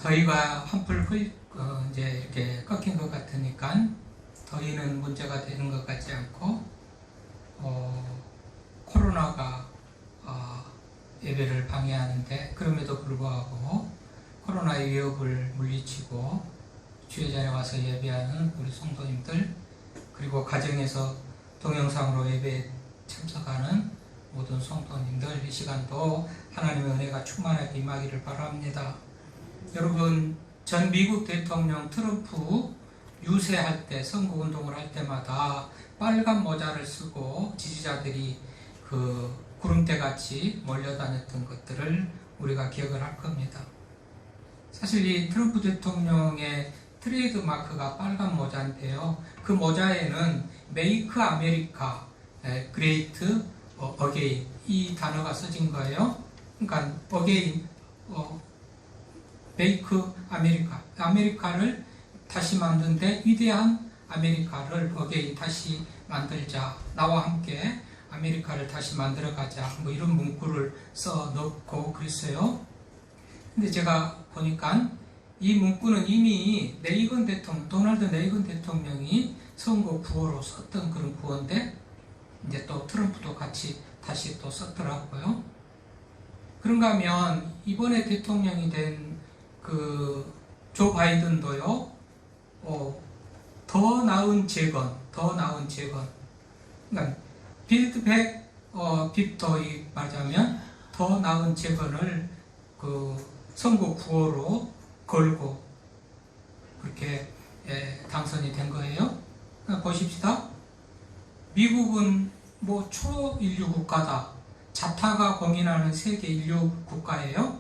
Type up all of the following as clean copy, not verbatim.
더위가 한풀 이제 이렇게 꺾인 것 같으니까 더위는 문제가 되는 것 같지 않고 코로나가 예배를 방해하는데 그럼에도 불구하고 코로나의 위협을 물리치고 주의 자리에 와서 예배하는 우리 성도님들, 그리고 가정에서 동영상으로 예배에 참석하는 모든 성도님들, 이 시간도 하나님의 은혜가 충만하게 임하기를 바랍니다. 여러분, 전 미국 대통령 트럼프 유세할 때, 선거운동을 할 때마다 빨간 모자를 쓰고 지지자들이 구름대같이 몰려다녔던 것들을 우리가 기억을 할 겁니다. 사실 이 트럼프 대통령의 트레이드 마크가 빨간 모자인데요. 그 모자에는 Make America Great Again 이 단어가 써진 거예요. 그러니까 Again, Make America, 아메리카를 다시 만든데 위대한 아메리카를 Again 다시 만들자, 나와 함께 아메리카를 다시 만들어가자, 뭐 이런 문구를 써 넣고 그랬어요. 근데 제가 보니까 이 문구는 이미 도널드 레이건 대통령이 선거 구호로 썼던 그런 구호인데 이제 또 트럼프도 같이 다시 또 썼더라고요. 그런가 하면 이번에 대통령이 된 조 바이든도요, 더 나은 재건, 그러니까 빌드 백 빅터이 말하자면 더 나은 재건을 선거 구호로 걸고 그렇게 당선이 된 거예요. 그러니까 보십시다. 미국은 뭐 초인류 국가다, 자타가 공인하는 세계 인류 국가예요.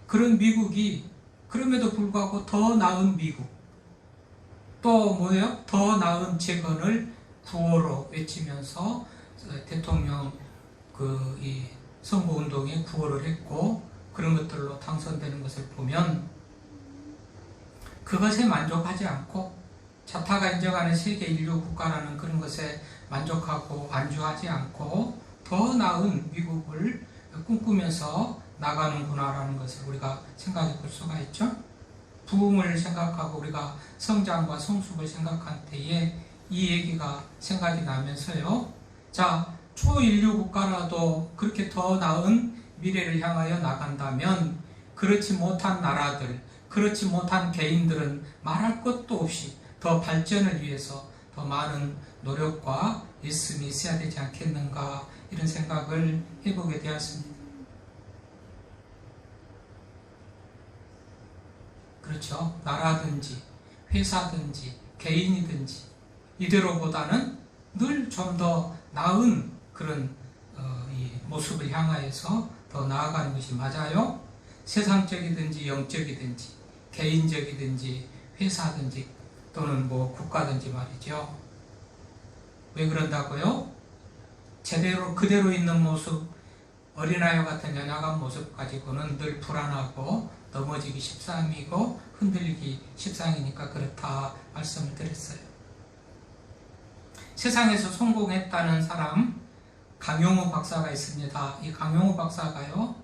그런 미국이 그럼에도 불구하고 더 나은 미국, 또 뭐예요? 더 나은 재건을 구호로 외치면서 대통령 이 선거운동에 구호를 했고 그런 것들로 당선되는 것을 보면 그것에 만족하지 않고 자타가 인정하는 세계 인류 국가라는 그런 것에 만족하고 안주하지 않고 더 나은 미국을 꿈꾸면서 나가는구나라는 것을 우리가 생각해 볼 수가 있죠. 부흥을 생각하고 우리가 성장과 성숙을 생각한 때에 이 얘기가 생각이 나면서요. 자, 초인류 국가라도 그렇게 더 나은 미래를 향하여 나간다면 그렇지 못한 나라들, 그렇지 못한 개인들은 말할 것도 없이 더 발전을 위해서 더 많은 노력과 애씀이 있어야 되지 않겠는가, 이런 생각을 해보게 되었습니다. 그렇죠. 나라든지 회사든지 개인이든지 이대로보다는 늘 좀 더 나은 그런 이 모습을 향하여서 더 나아가는 것이 맞아요. 세상적이든지 영적이든지 개인적이든지 회사든지 또는 뭐 국가든지 말이죠. 왜 그런다고요? 제대로 그대로 있는 모습, 어린아이와 같은 연약한 모습 가지고는 늘 불안하고 넘어지기 십상이고 흔들리기 십상이니까 그렇다 말씀을 드렸어요. 세상에서 성공했다는 사람 강용우 박사가 있습니다. 이 강용우 박사가요,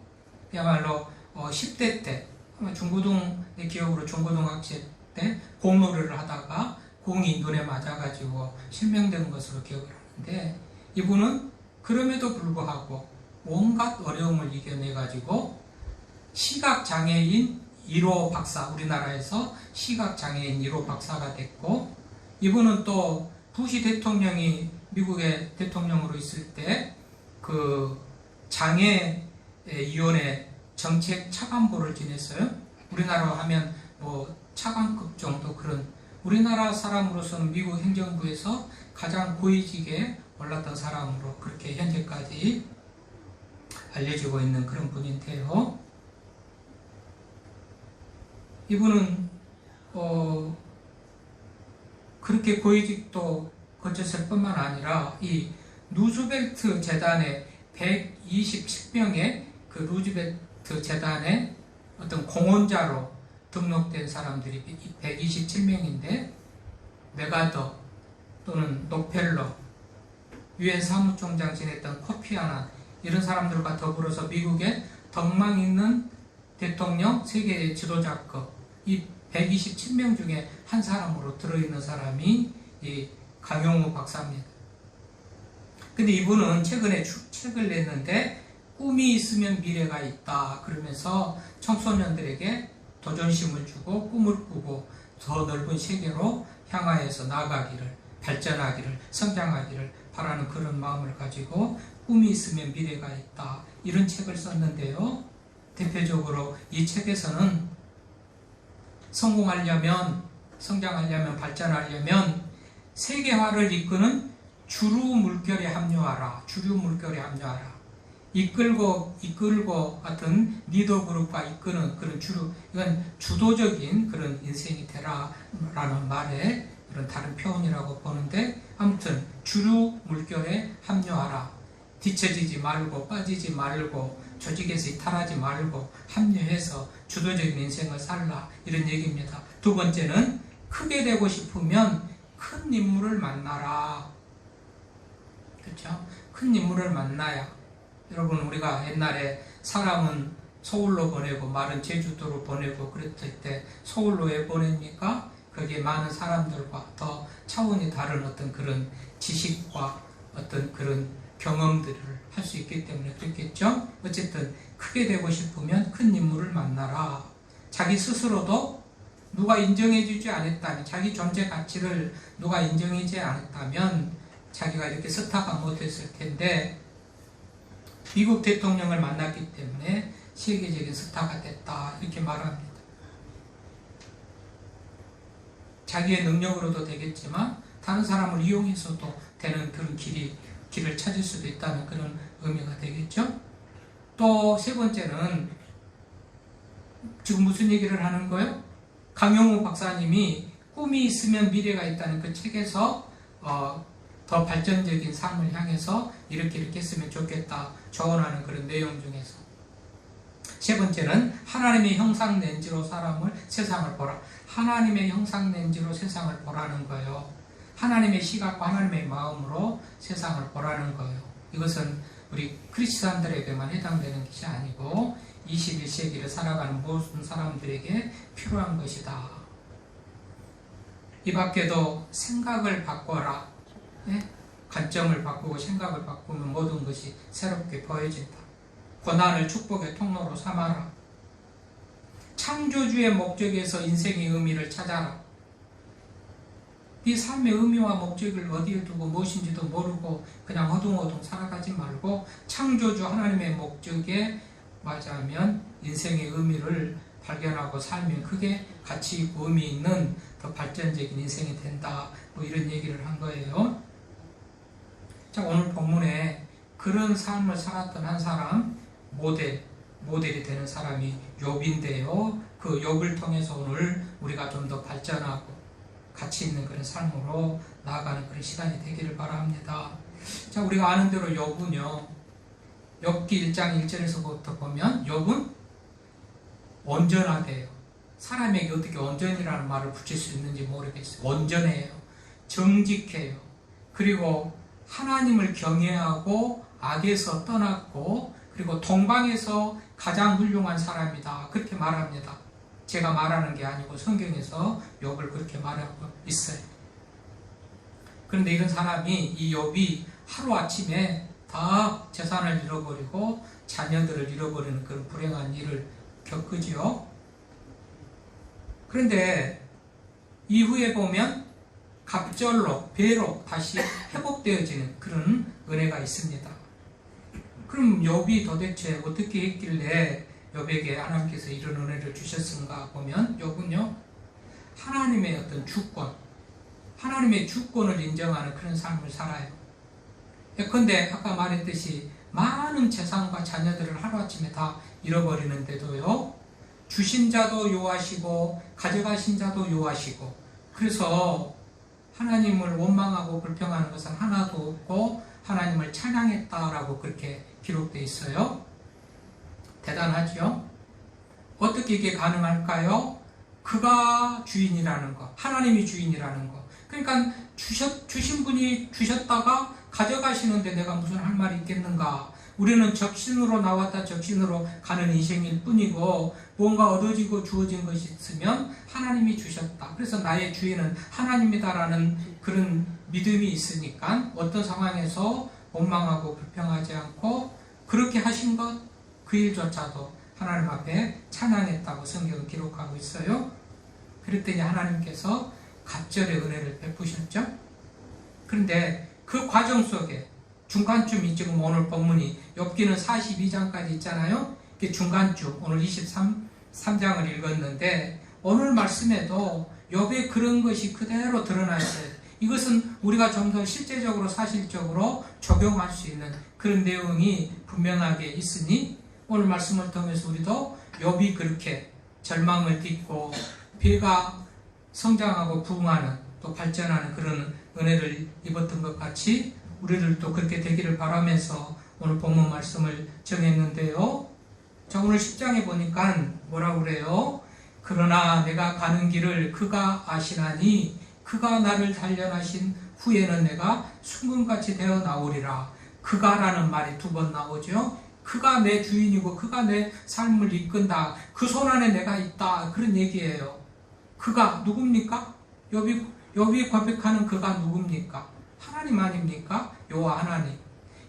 그야말로 10대 때 중고등의 기억으로 중고등학생 때 공놀이를 하다가 공이 눈에 맞아가지고 실명된 것으로 기억을 하는데, 이분은 그럼에도 불구하고 온갖 어려움을 이겨내가지고 시각장애인 1호 박사, 우리나라에서 시각장애인 1호 박사가 됐고, 이분은 또 부시 대통령이 미국의 대통령으로 있을 때 장애위원회 정책 차관보를 지냈어요. 우리나라로 하면 뭐 차관급 정도, 그런 우리나라 사람으로서는 미국 행정부에서 가장 고위직에 올랐던 사람으로 그렇게 현재까지 알려지고 있는 그런 분인데요. 이분은 그렇게 고위직도 거쳤을 뿐만 아니라 이 루즈벨트 재단의 127명의 그 루즈벨트 재단의 어떤 공헌자로 등록된 사람들이 127명인데, 메가더 또는 록펠러, 유엔 사무총장 지냈던 코피 아난, 이런 사람들과 더불어서 미국의 덕망 있는 대통령, 세계 지도자급, 이 127명 중에 한 사람으로 들어있는 사람이 이 강용우 박사입니다. 근데 이분은 최근에 책을 냈는데 꿈이 있으면 미래가 있다 그러면서 청소년들에게 도전심을 주고 꿈을 꾸고 더 넓은 세계로 향하여서 나아가기를, 발전하기를, 성장하기를 바라는 그런 마음을 가지고 꿈이 있으면 미래가 있다 이런 책을 썼는데요. 대표적으로 이 책에서는 성공하려면, 성장하려면, 발전하려면 세계화를 이끄는 주류 물결에 합류하라. 주류 물결에 합류하라. 이끌고 어떤 리더 그룹과 이끄는 그런 이건 주도적인 그런 인생이 되라라는 말에 그런 다른 표현이라고 보는데, 아무튼 주류 물결에 합류하라. 뒤처지지 말고 빠지지 말고 조직에서 이탈하지 말고 합류해서 주도적인 인생을 살라 이런 얘기입니다. 두 번째는 크게 되고 싶으면 큰 인물을 만나라. 그렇죠? 큰 인물을 만나야. 여러분, 우리가 옛날에 사람은 서울로 보내고 말은 제주도로 보내고 그랬을 때 서울로 왜 보냅니까? 거기에 많은 사람들과 더 차원이 다른 어떤 그런 지식과 어떤 그런 경험들을 할 수 있기 때문에 그렇겠죠? 어쨌든 크게 되고 싶으면 큰 인물을 만나라. 자기 스스로도 누가 인정해주지 않았다면, 자기 존재 가치를 누가 인정해주지 않았다면 자기가 이렇게 스타가 못했을 텐데 미국 대통령을 만났기 때문에 세계적인 스타가 됐다 이렇게 말합니다. 자기의 능력으로도 되겠지만 다른 사람을 이용해서도 되는 그런 길을 찾을 수도 있다는 그런 의미가 되겠죠. 또 세 번째는 지금 무슨 얘기를 하는 거예요? 강용우 박사님이 꿈이 있으면 미래가 있다는 그 책에서 더 발전적인 삶을 향해서 이렇게 했으면 좋겠다 조언하는 그런 내용 중에서 세 번째는 하나님의 형상 렌즈로 세상을 보라. 하나님의 형상 렌즈로 세상을 보라는 거예요. 하나님의 시각과 하나님의 마음으로 세상을 보라는 거예요. 이것은 우리 크리스찬들에게만 해당되는 것이 아니고 21세기를 살아가는 모든 사람들에게 필요한 것이다. 이 밖에도 생각을 바꿔라. 관점을 바꾸고 생각을 바꾸면 모든 것이 새롭게 보여진다. 고난을 축복의 통로로 삼아라. 창조주의 목적에서 인생의 의미를 찾아라. 네 삶의 의미와 목적을 어디에 두고 무엇인지도 모르고 그냥 허둥허둥 살아가지 말고 창조주 하나님의 목적에 맞으면 인생의 의미를 발견하고 살면 그게 가치 있고 의미 있는 더 발전적인 인생이 된다. 뭐 이런 얘기를 한 거예요. 자, 오늘 본문에 그런 삶을 살았던 한 사람, 모델이 되는 사람이 욥인데요. 그 욥을 통해서 오늘 우리가 좀 더 발전하고 가치 있는 그런 삶으로 나아가는 그런 시간이 되기를 바랍니다. 자, 우리가 아는 대로 욥은요, 욥기 1장 1절에서부터 보면 욥은 온전하대요. 사람에게 어떻게 온전이라는 말을 붙일 수 있는지 모르겠어요. 온전해요. 정직해요. 그리고 하나님을 경외하고 악에서 떠났고 그리고 동방에서 가장 훌륭한 사람이다. 그렇게 말합니다. 제가 말하는 게 아니고 성경에서 욥을 그렇게 말하고 있어요. 그런데 이런 사람이, 이 욥이 하루아침에 다 재산을 잃어버리고 자녀들을 잃어버리는 그런 불행한 일을 겪으지요. 그런데 이후에 보면 갑절로, 배로 다시 회복되어지는 그런 은혜가 있습니다. 그럼 욥이 도대체 어떻게 했길래 욥에게 하나님께서 이런 은혜를 주셨는가 보면 욥은요, 하나님의 어떤 주권, 하나님의 주권을 인정하는 그런 삶을 살아요. 예컨대 아까 말했듯이 많은 재산과 자녀들을 하루아침에 다 잃어버리는데도요, 주신 자도 요하시고 가져가신 자도 요하시고, 그래서 하나님을 원망하고 불평하는 것은 하나도 없고 하나님을 찬양했다라고 그렇게 기록되어 있어요. 대단하죠? 어떻게 이게 가능할까요? 그가 주인이라는 거, 하나님이 주인이라는 거. 그러니까 주신 분이 주셨다가 가져가시는데 내가 무슨 할 말이 있겠는가? 우리는 적신으로 나왔다 적신으로 가는 인생일 뿐이고, 뭔가 얻어지고 주어진 것이 있으면 하나님이 주셨다, 그래서 나의 주인은 하나님이다라는 그런 믿음이 있으니까 어떤 상황에서 원망하고 불평하지 않고, 그렇게 하신 것 그 일조차도 하나님 앞에 찬양했다고 성경은 기록하고 있어요. 그랬더니 하나님께서 갑절의 은혜를 베푸셨죠. 그런데 그 과정 속에 중간쯤이 지금 오늘 본문이 욥기는 42장까지 있잖아요. 중간쯤 오늘 23장을 읽었는데, 오늘 말씀에도 욥의 그런 것이 그대로 드러나 있어요. 이것은 우리가 좀 더 실제적으로 사실적으로 적용할 수 있는 그런 내용이 분명하게 있으니, 오늘 말씀을 통해서 우리도 욥이 그렇게 절망을 딛고 배가 성장하고 부흥하는, 또 발전하는 그런 은혜를 입었던 것 같이 우리들도 그렇게 되기를 바라면서 오늘 본문 말씀을 정했는데요. 자, 오늘 10장에 보니까 뭐라고 그래요? 그러나 내가 가는 길을 그가 아시나니 그가 나를 단련하신 후에는 내가 순금같이 되어 나오리라. 그가라는 말이 2번 나오죠. 그가 내 주인이고 그가 내 삶을 이끈다, 그 손안에 내가 있다, 그런 얘기예요. 그가 누굽니까? 욥이 고백하는 그가 누굽니까? 하나님 아닙니까? 여호와 하나님.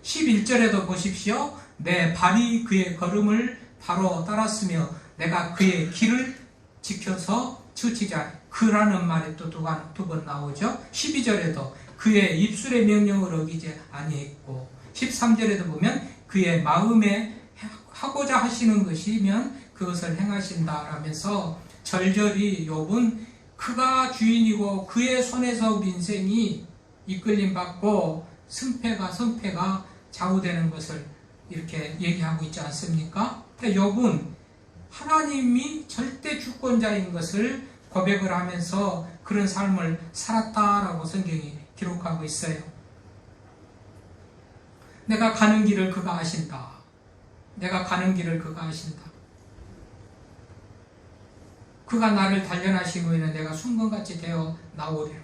11절에도 보십시오. 내 발이 그의 걸음을 바로 따랐으며 내가 그의 길을 지켜서 치우치지 않. 그라는 말이 또 2번 나오죠. 12절에도 그의 입술의 명령을 어기지 아니했고, 13절에도 보면 그의 마음에 하고자 하시는 것이면 그것을 행하신다 라면서 절절히 욥은 그가 주인이고 그의 손에서 우리 인생이 이끌림 받고 성패가 좌우되는 것을 이렇게 얘기하고 있지 않습니까? 욥은 하나님이 절대 주권자인 것을 고백을 하면서 그런 삶을 살았다라고 성경이 기록하고 있어요. 내가 가는 길을 그가 아신다. 내가 가는 길을 그가 아신다. 그가 나를 단련하신 후에는 내가 순금같이 되어 나오리라.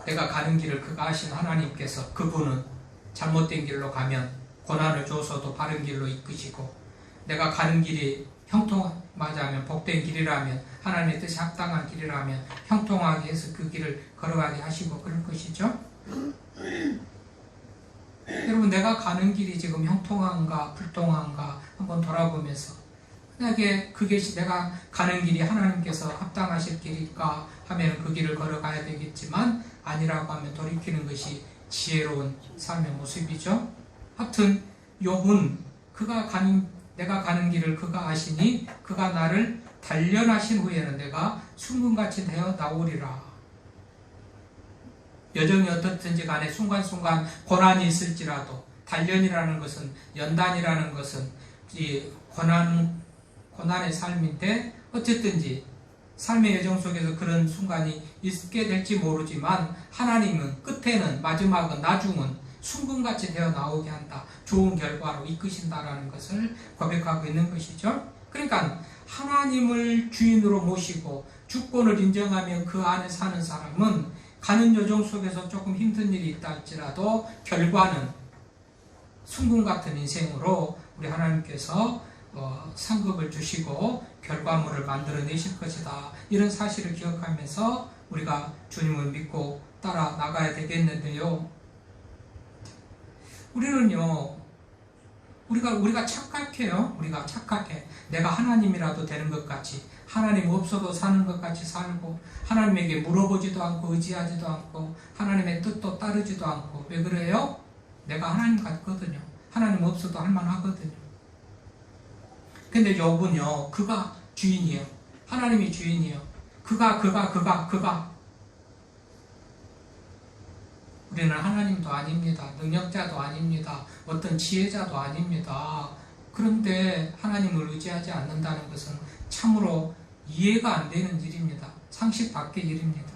내가 가는 길을 그가 아신 하나님께서, 그분은 잘못된 길로 가면 고난을 줘서도 바른 길로 이끄시고, 내가 가는 길이 형통하지 않으면, 복된 길이라면, 하나님의 뜻에 합당한 길이라면 형통하게 해서 그 길을 걸어가게 하시고 그럴 것이죠. 여러분, 내가 가는 길이 지금 형통한가 불통한가 한번 돌아보면서, 만약에 그것이 내가 가는 길이 하나님께서 합당하실 길일까 하면 그 길을 걸어가야 되겠지만, 아니라고 하면 돌이키는 것이 지혜로운 삶의 모습이죠. 하여튼 욥은 내가 가는 길을 그가 아시니 그가 나를 단련하신 후에는 내가 순금같이 되어 나오리라. 여정이 어떻든지 간에 순간순간 고난이 있을지라도, 단련이라는 것은, 연단이라는 것은 이 고난의 삶인데, 어쨌든지 삶의 여정 속에서 그런 순간이 있게 될지 모르지만 하나님은 끝에는, 마지막은, 나중은 순금같이 되어 나오게 한다, 좋은 결과로 이끄신다라는 것을 고백하고 있는 것이죠. 그러니까 하나님을 주인으로 모시고 주권을 인정하며 그 안에 사는 사람은 가는 여정 속에서 조금 힘든 일이 있다 할지라도 결과는 순금 같은 인생으로 우리 하나님께서 상급을 주시고 결과물을 만들어내실 것이다, 이런 사실을 기억하면서 우리가 주님을 믿고 따라 나가야 되겠는데요. 우리는요, 우리가 착각해요. 우리가 착각해. 내가 하나님이라도 되는 것 같이, 하나님 없어도 사는 것 같이 살고, 하나님에게 물어보지도 않고 의지하지도 않고 하나님의 뜻도 따르지도 않고. 왜 그래요? 내가 하나님 같거든요. 하나님 없어도 할만하거든요. 근데 욥은요, 그가 주인이에요. 하나님이 주인이에요. 그가. 우리는 하나님도 아닙니다. 능력자도 아닙니다. 어떤 지혜자도 아닙니다. 그런데 하나님을 의지하지 않는다는 것은 참으로 이해가 안 되는 일입니다. 상식 밖의 일입니다.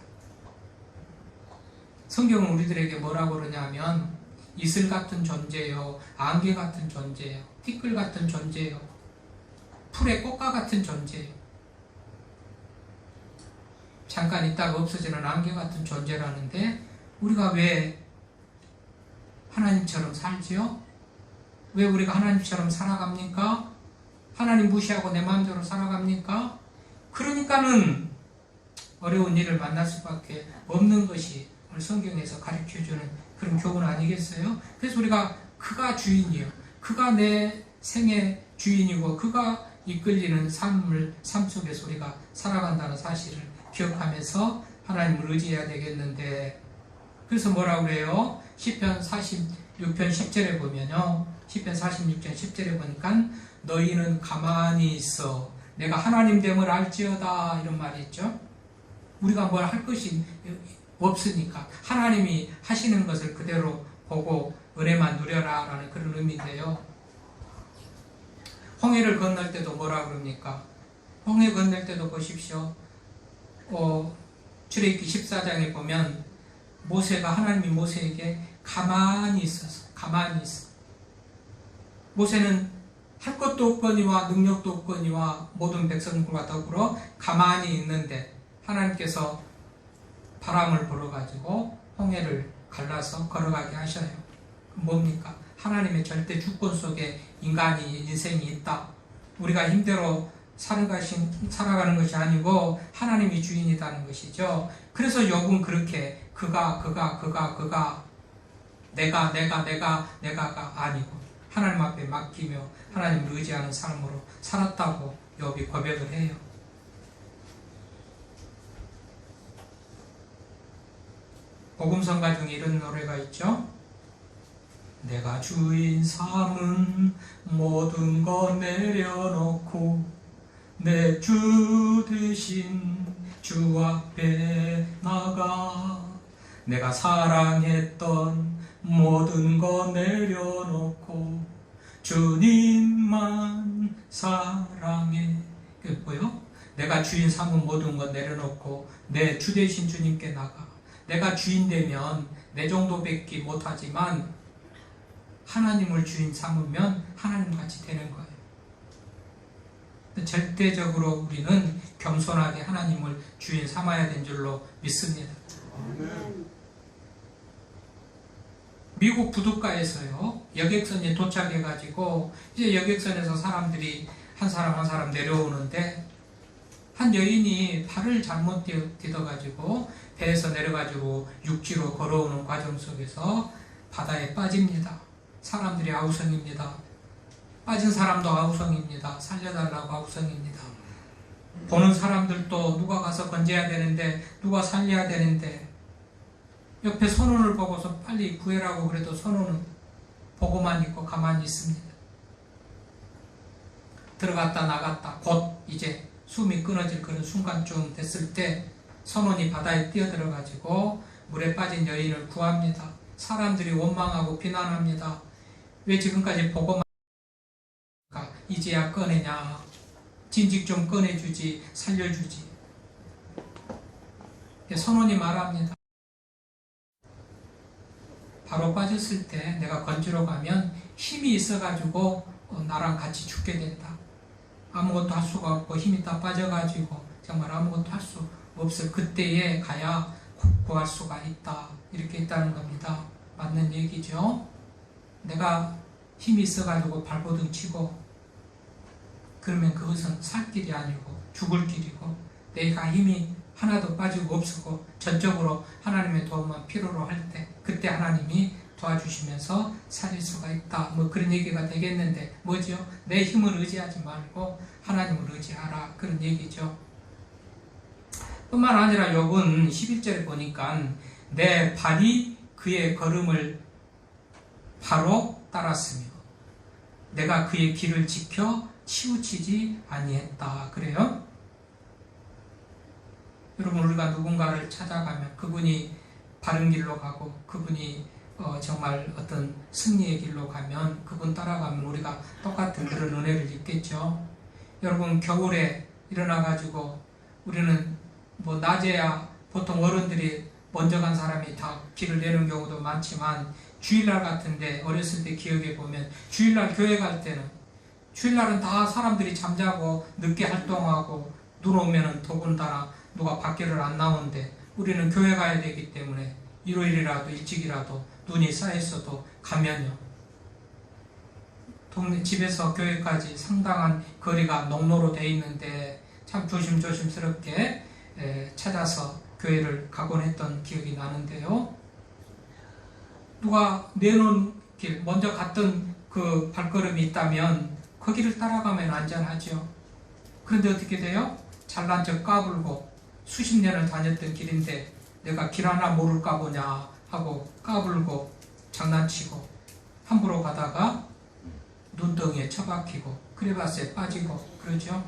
성경은 우리들에게 뭐라고 그러냐면, 이슬 같은 존재요, 안개 같은 존재요, 티끌 같은 존재요, 풀의 꽃과 같은 존재요. 잠깐 있다가 없어지는 안개 같은 존재라는데 우리가 왜 하나님처럼 살지요? 왜 우리가 하나님처럼 살아갑니까? 하나님 무시하고 내 마음대로 살아갑니까? 그러니까는 어려운 일을 만날 수밖에 없는 것이 오늘 성경에서 가르쳐주는 그런 교훈 아니겠어요? 그래서 우리가 그가 주인이요, 그가 내 생의 주인이고 그가 이끌리는 삶 속에서 우리가 살아간다는 사실을 기억하면서 하나님을 의지해야 되겠는데, 그래서 뭐라고 그래요? 시편 46편 10절에 보면요, 시편 46편 10절에 보니까 너희는 가만히 있어 내가 하나님 됨을 알지어다, 이런 말이 있죠. 우리가 뭘 할 것이 없으니까 하나님이 하시는 것을 그대로 보고 은혜만 누려라 라는 그런 의미인데요. 홍해를 건널 때도 뭐라 그럽니까? 홍해 건널 때도 보십시오. 출애굽기 14장에 보면 하나님이 모세에게 가만히 있어. 모세는 할 것도 없거니와 능력도 없거니와 모든 백성들과 더불어 가만히 있는데 하나님께서 바람을 불어가지고 홍해를 갈라서 걸어가게 하셔요. 뭡니까? 하나님의 절대 주권 속에 인생이 있다. 우리가 힘대로 살아가는 것이 아니고 하나님이 주인이라는 것이죠. 그래서 욥은 그렇게 그가 내가가 아니고 하나님 앞에 맡기며 하나님을 의지하는 삶으로 살았다고 욥이 고백을 해요. 복음성가 중에 이런 노래가 있죠. 내가 주인 삼은 모든 것 내려놓고 내 주 대신 주 앞에 나가 내가 사랑했던 모든 것 내려놓고 주님만 사랑해. 그게 뭐요? 내가 주인 삼은 모든 것 내려놓고 내 주 대신 주님께 나가. 내가 주인 되면 내 정도밖에 못하지만 하나님을 주인 삼으면 하나님같이 되는 거예요. 절대적으로 우리는 겸손하게 하나님을 주인 삼아야 되는 줄로 믿습니다. 미국 부둣가에서요, 여객선이 도착해가지고 이제 여객선에서 사람들이 한 사람 내려오는데 한 여인이 발을 잘못 디뎌가지고 배에서 내려가지고 육지로 걸어오는 과정 속에서 바다에 빠집니다. 사람들이 아우성입니다. 빠진 사람도 아우성입니다. 살려달라고 아우성입니다. 보는 사람들도 누가 가서 건져야 되는데, 누가 살려야 되는데, 옆에 선원을 보고서 빨리 구해라고 그래도 선원은 보고만 있고 가만히 있습니다. 들어갔다 나갔다 곧 이제 숨이 끊어질 그런 순간쯤 됐을 때 선원이 바다에 뛰어들어가지고 물에 빠진 여인을 구합니다. 사람들이 원망하고 비난합니다. 왜 지금까지 보고만 이제야 꺼내냐, 진즉 좀 꺼내주지, 살려주지. 선원이 말합니다. 바로 빠졌을 때 내가 건지러 가면 힘이 있어가지고 나랑 같이 죽게 된다. 아무것도 할 수가 없고 힘이 다 빠져가지고 정말 아무것도 할 수 없을 그때에 가야 구할 수가 있다. 이렇게 있다는 겁니다. 맞는 얘기죠. 내가 힘이 있어가지고 발버둥 치고 그러면 그것은 살 길이 아니고 죽을 길이고, 내가 힘이 하나도 빠지고 없고 전적으로 하나님의 도움만 필요로 할 때 그때 하나님이 도와주시면서 살릴 수가 있다. 뭐 그런 얘기가 되겠는데 뭐죠? 내 힘을 의지하지 말고 하나님을 의지하라, 그런 얘기죠. 뿐만 아니라 욥은 11절에 보니까 내 발이 그의 걸음을 바로 따랐으며 내가 그의 길을 지켜 치우치지 아니했다. 그래요? 여러분, 우리가 누군가를 찾아가면 그분이 바른 길로 가고 그분이 정말 어떤 승리의 길로 가면 그분 따라가면 우리가 똑같은 그런 은혜를 입겠죠. 여러분, 겨울에 일어나가지고 우리는 뭐 낮에야 보통 어른들이 먼저 간 사람이 다 길을 내는 경우도 많지만 주일날 같은데 어렸을 때 기억해 보면 주일날 교회 갈 때는 주일날은 다 사람들이 잠자고 늦게 활동하고 눈 오면은 더군다나 누가 밖에를 안 나오는데 우리는 교회 가야 되기 때문에 일요일이라도 일찍이라도 눈이 쌓였어도 가면요. 동네 집에서 교회까지 상당한 거리가 농로로 돼 있는데 참 조심조심스럽게 찾아서 교회를 가곤 했던 기억이 나는데요. 누가 내놓은 길, 먼저 갔던 그 발걸음이 있다면 그 길을 따라가면 안전하죠. 그런데 어떻게 돼요? 잘난 척 까불고 수십 년을 다녔던 길인데 내가 길 하나 모를까 보냐 하고 까불고 장난치고 함부로 가다가 눈덩이에 처박히고 크레바스에 빠지고 그러죠.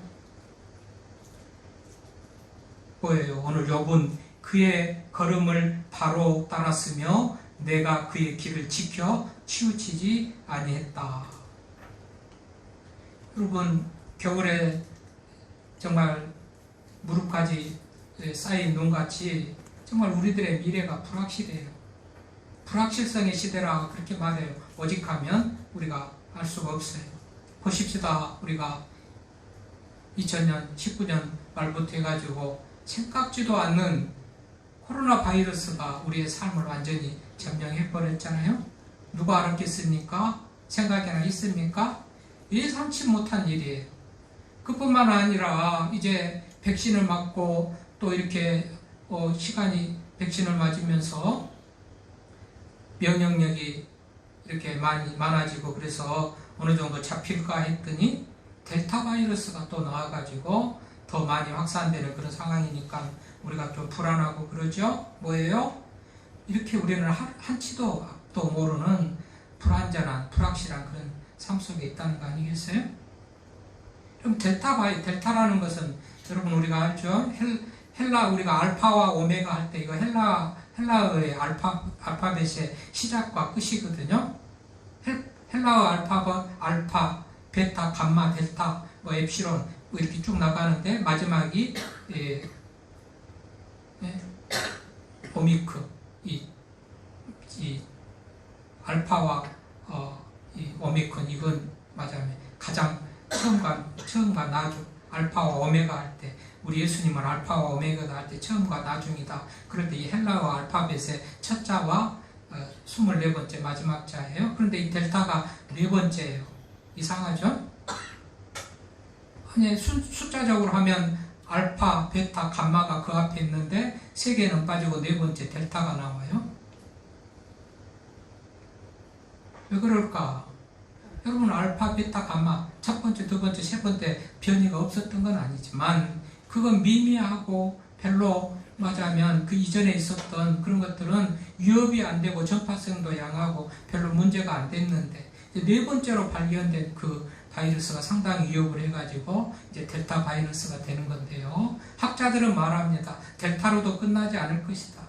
뭐예요? 오늘 욥은 그의 걸음을 바로 따랐으며 내가 그의 길을 지켜 치우치지 아니했다. 여러분, 겨울에 정말 무릎까지 쌓인 눈같이 정말 우리들의 미래가 불확실해요. 불확실성의 시대라 그렇게 말해요. 오직하면 우리가 알 수가 없어요. 보십시다. 우리가 2000년, 19년 말부터 해가지고 생각지도 않는 코로나 바이러스가 우리의 삶을 완전히 점령해버렸잖아요. 누가 알았겠습니까? 생각이나 있습니까? 예상치 못한 일이에요. 그뿐만 아니라 이제 백신을 맞고 또 이렇게 시간이 백신을 맞으면서 면역력이 이렇게 많아지고 그래서 어느 정도 잡힐까 했더니 델타 바이러스가 또 나와가지고 더 많이 확산되는 그런 상황이니까 우리가 좀 불안하고 그러죠. 뭐예요? 이렇게 우리는 한치도 앞도 모르는 불안전한 불확실한 그런 삶 속에 있다는 거 아니겠어요? 그럼 델타라는 것은 여러분 우리가 알죠? 헬라 우리가 알파와 오메가 할 때 이거 헬라어의 알파벳의 시작과 끝이거든요. 헬라어 알파, 베타, 감마, 델타, 엡시론 이렇게 쭉 나가는데 마지막이 오미크 이 알파와 이 오미크는 이건 맞아요. 가장 처음과 나중 알파와 오메가 할 때 우리 예수님은 알파와 오메가다 할 때 처음과 나중이다. 그럴 때 이 헬라어 알파벳의 첫 자와 24번째 마지막 자예요. 그런데 이 델타가 4번째예요. 이상하죠? 아니 숫자적으로 하면 알파, 베타, 감마가 그 앞에 있는데 3개는 빠지고 4번째 델타가 나와요. 왜 그럴까? 여러분 알파, 베타, 감마 첫 번째, 두 번째, 세 번째 변이가 없었던 건 아니지만 그건 미미하고 별로 맞아면 그 이전에 있었던 그런 것들은 위협이 안 되고 전파성도 양하고 별로 문제가 안 됐는데 네 번째로 발견된 그 바이러스가 상당히 위협을 해가지고 이제 델타 바이러스가 되는 건데요. 학자들은 말합니다. 델타로도 끝나지 않을 것이다.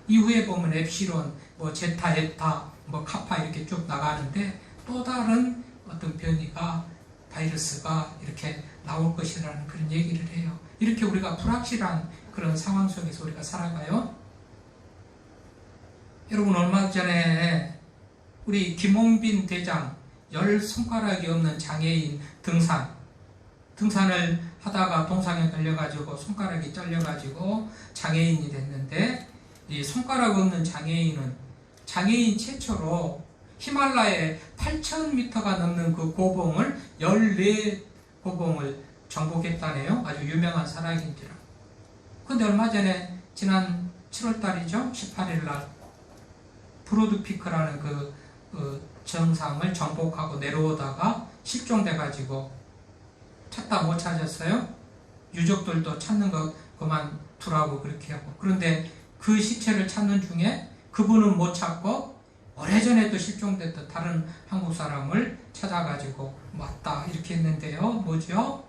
이후에 보면 엡시론, 제타, 에타, 카파 이렇게 쭉 나가는데 또 다른 어떤 변이가 바이러스가 이렇게 나올 것이라는 그런 얘기를 해요. 이렇게 우리가 불확실한 그런 상황 속에서 우리가 살아가요. 여러분 얼마 전에 우리 김홍빈 대장 10손가락이 없는 장애인 등산을 하다가 동상에 걸려가지고 손가락이 잘려가지고 장애인이 됐는데 이 손가락 없는 장애인은 장애인 최초로 히말라야에 8,000m가 넘는 그 고봉을 14고봉을 정복했다네요. 아주 유명한 사람인지라. 근데 얼마 전에 지난 7월달이죠. 18일날 브로드피크라는 그 정상을 정복하고 내려오다가 실종돼가지고 찾다 못 찾았어요. 유족들도 찾는 거 그만 두라고 그렇게 하고. 그런데 그 시체를 찾는 중에 그분은 못 찾고 오래전에 또 실종됐던 다른 한국 사람을 찾아가지고 맞다 이렇게 했는데요. 뭐죠?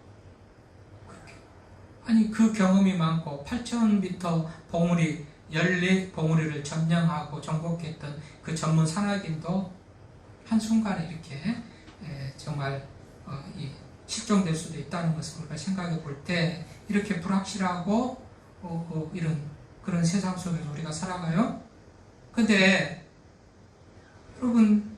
아니 그 경험이 많고 8,000m 봉우리 14봉우리를 점령하고 정복했던 그 전문 산악인도 한순간에 이렇게 정말 실종될 수도 있다는 것을 우리가 생각해 볼 때 이렇게 불확실하고 이런 그런 세상 속에서 우리가 살아가요. 근데 여러분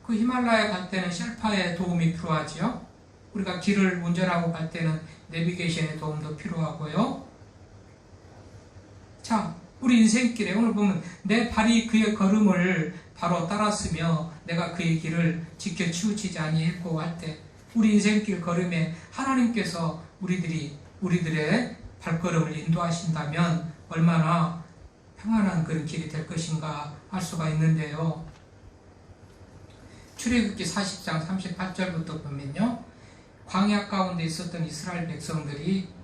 그 히말라야 갈 때는 셰르파의 도움이 필요하지요. 우리가 길을 운전하고 갈 때는 내비게이션의 도움도 필요하고요. 자, 우리 인생길에 오늘 보면 내 발이 그의 걸음을 바로 따랐으며 내가 그의 길을 지켜 치우치지 아니했고 할 때 우리 인생길 걸음에 하나님께서 우리들의 발걸음을 인도하신다면 얼마나 평안한 그런 길이 될 것인가 할 수가 있는데요. 출애굽기 40장 38절부터 보면요. 광야 가운데 있었던 이스라엘 백성들이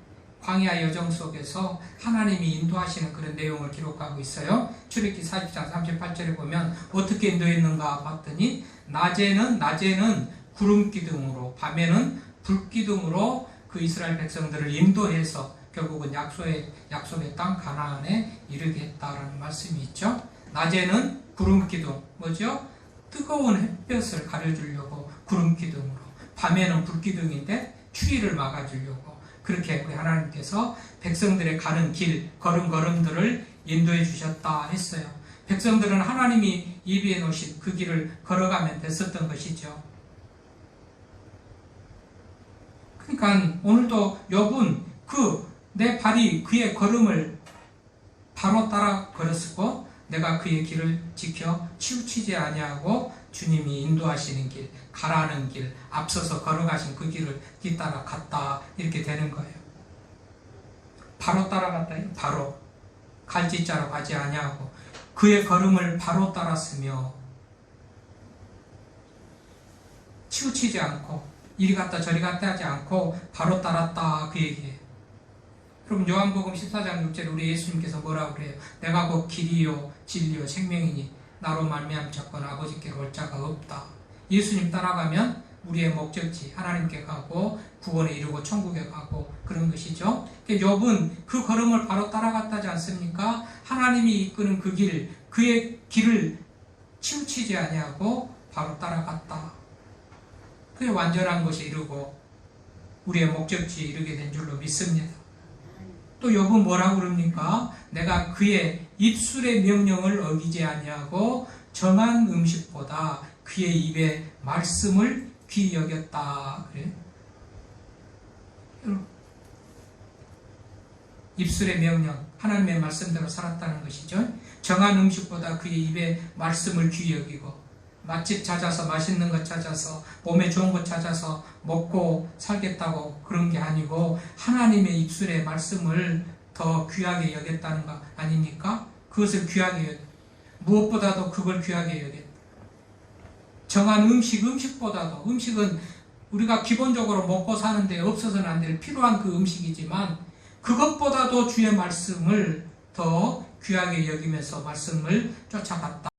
광야 여정 속에서 하나님이 인도하시는 그런 내용을 기록하고 있어요. 출애굽기 40장 38절에 보면 어떻게 인도했는가 봤더니 낮에는 구름 기둥으로 밤에는 불 기둥으로 그 이스라엘 백성들을 인도해서 결국은 약속의 땅 가나안에 이르게 했다라는 말씀이 있죠. 낮에는 구름 기둥, 뭐죠? 뜨거운 햇볕을 가려주려고 구름 기둥으로, 밤에는 불 기둥인데 추위를 막아주려고 그렇게 하나님께서 백성들의 가는 길, 걸음걸음들을 인도해 주셨다 했어요. 백성들은 하나님이 예비해 놓으신 그 길을 걸어가면 됐었던 것이죠. 그러니까 오늘도 욥은 내 발이 그의 걸음을 바로 따라 걸었고 내가 그의 길을 지켜 치우치지 아니하고 주님이 인도하시는 길, 가라는 길, 앞서서 걸어가신 그 길을 뒤따라 갔다 이렇게 되는 거예요. 바로 따라갔다. 바로 갈짓자로 가지 아니하고 그의 걸음을 바로 따랐으며 치우치지 않고 이리 갔다 저리 갔다 하지 않고 바로 따랐다 그 얘기예요. 여러분 요한복음 14장 6절에 우리 예수님께서 뭐라고 그래요? 내가 곧 길이요 진리요 생명이니 나로 말미암 자건 아버지께로 올 자가 없다. 예수님 따라가면 우리의 목적지 하나님께 가고 구원에 이르고 천국에 가고 그런 것이죠. 욥은 그 걸음을 바로 따라갔다지 않습니까? 하나님이 이끄는 그 길, 그의 길을 치우치지 아니하고 바로 따라갔다. 그게 완전한 것에 이르고 우리의 목적지에 이르게 된 줄로 믿습니다. 또 욥은 뭐라고 그럽니까? 내가 그의 입술의 명령을 어기지 아니하고 정한 음식보다 그의 입의 말씀을 귀히 여겼다. 그래요? 입술의 명령, 하나님의 말씀대로 살았다는 것이죠. 정한 음식보다 그의 입의 말씀을 귀히 여기고 맛집 찾아서 맛있는 것 찾아서 몸에 좋은 것 찾아서 먹고 살겠다고 그런 게 아니고 하나님의 입술의 말씀을 더 귀하게 여겼다는 거 아닙니까? 그것을 귀하게 여겼다. 무엇보다도 그걸 귀하게 여겼다. 정한 음식보다도 음식은 우리가 기본적으로 먹고 사는데 없어서는 안 될 필요한 그 음식이지만 그것보다도 주의 말씀을 더 귀하게 여기면서 말씀을 쫓아갔다.